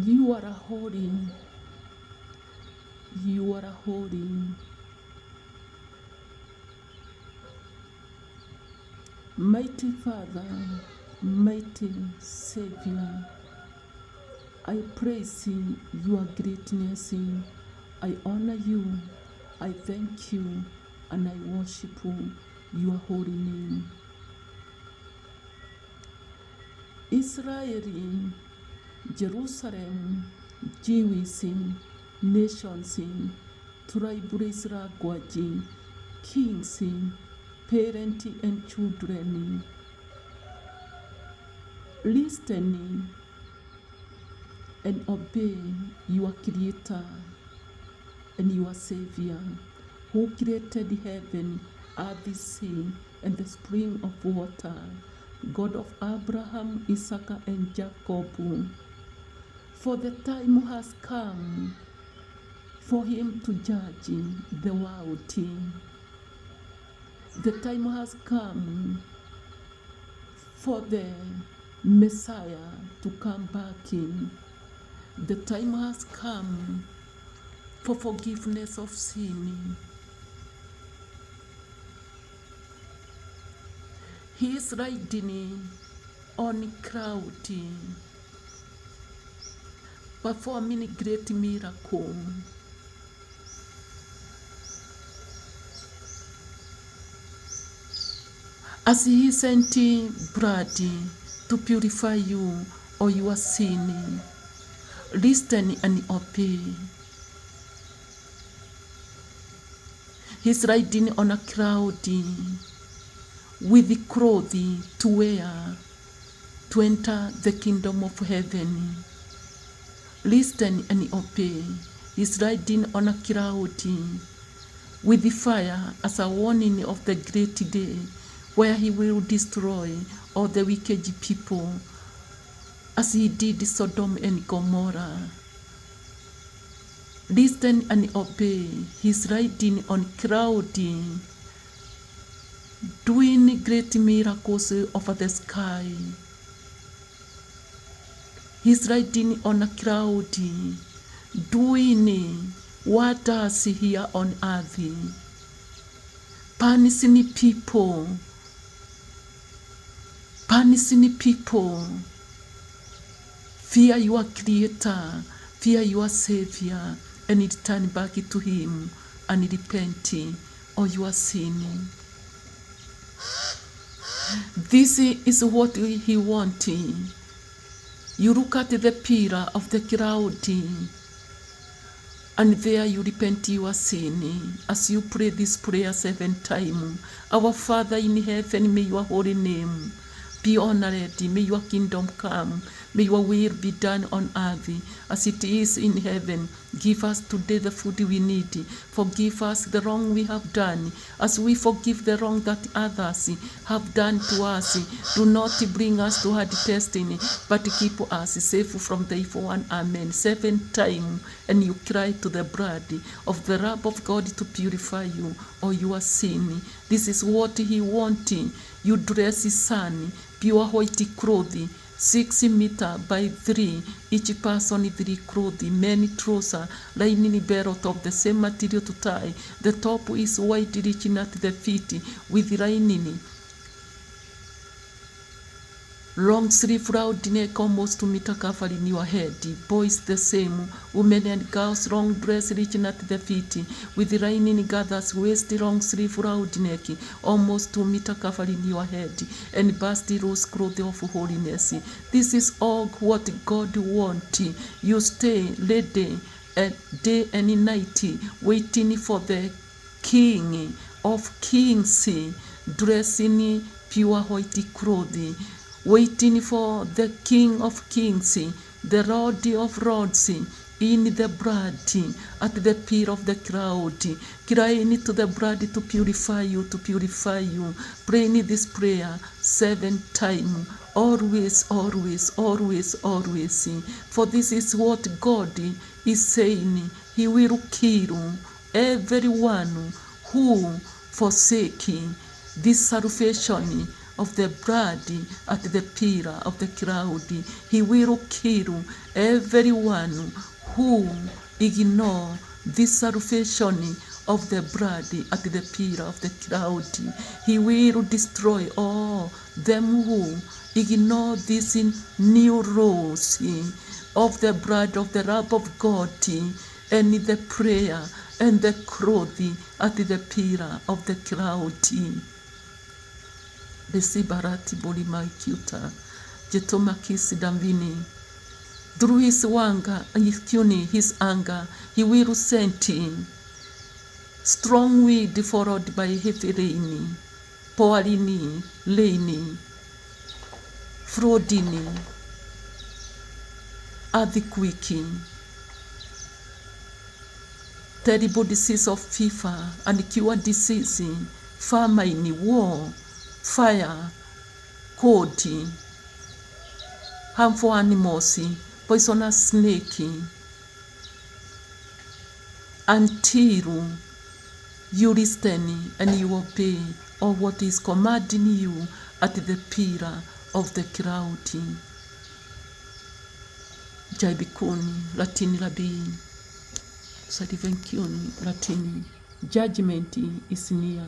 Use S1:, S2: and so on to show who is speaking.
S1: You are a holy. You are a holy. Mighty Father, mighty Savior, I praise your greatness. I honor you. I thank you and I worship your holy name. Israel, Jerusalem, Jewish, nations, tribe Israel, kings, parents and children, listen and obey your Creator and your Savior, who created heaven, earth, sea, and the spring of water, God of Abraham, Isaac, and Jacob. For the time has come for him to judge the world. The time has come for the Messiah to come back in. The time has come for forgiveness of sin. He is riding on a cloud, performing a great miracle. As he sent blood to purify you or your sin, listen and obey. He's riding on a cloud with the clothes to wear to enter the kingdom of heaven. Listen and obey. He's riding on a cloud with the fire as a warning of the great day where he will destroy all the wicked people as he did Sodom and Gomorrah. Listen and obey. He's riding on cloud, doing great miracles over the sky. He's riding on a cloud, doing wonders here on earth, punishing people, fear your Creator, fear your Savior, and return back to Him and repent of your sin. This is what He wants. You look at the pillar of the cloud, and there you repent your sin. As you pray this prayer 7 times, our Father in heaven, may your holy name be honored. May your kingdom come. May your will be done on earth as it is in heaven. Give us today the food we need. Forgive us the wrong we have done, as we forgive the wrong that others have done to us. Do not bring us to hard testing, but keep us safe from the evil one. Amen. 7 times, and you cry to the blood of the Lamb of God to purify you or your sin. This is what He wants. You dress His Son, pure white clothing, 6 meters by 3, each person 3 clothing, many trousers, lining belt of the same material to tie. The top is white, reaching at the feet, with lining. Long sleeve round neck, almost 2 meters covering your head. Boys the same, women and girls, long dress reaching at the feet, with lining gathers waist, long sleeve round neck, almost 2 meters covering your head, and bust rose cloth of holiness. This is all what God wants. You stay ready day and night, waiting for the King of Kings, dressing pure white clothing, waiting for the King of Kings, the Lord of Lords, in the blood, at the pillar of the cloud, crying to the blood to purify you, praying this prayer 7 times, always, always, always, always. For this is what God is saying. He will kill everyone who forsake this salvation of the blood at the pillar of the cloud. He will kill everyone who ignore this salvation of the blood at the pillar of the cloud. He will destroy all them who ignore these new rules of the blood of the Lamb of God and the prayer and the cloth at the pillar of the cloud. Besibarati bolima ikiuta jetoma kisi damvini. Through his anger, he will send strong wind followed by heavy rain, pouring rain, flooding, earthquake, terrible disease of fever and cure disease, famine, war, fire, cold, harmful animals, poisonous snake, until you listen and you obey all what is commanding you at the pillar of the cloud. Jaibikuni, Latini Labi, Sadivenkuni, Latini. Judgment is near.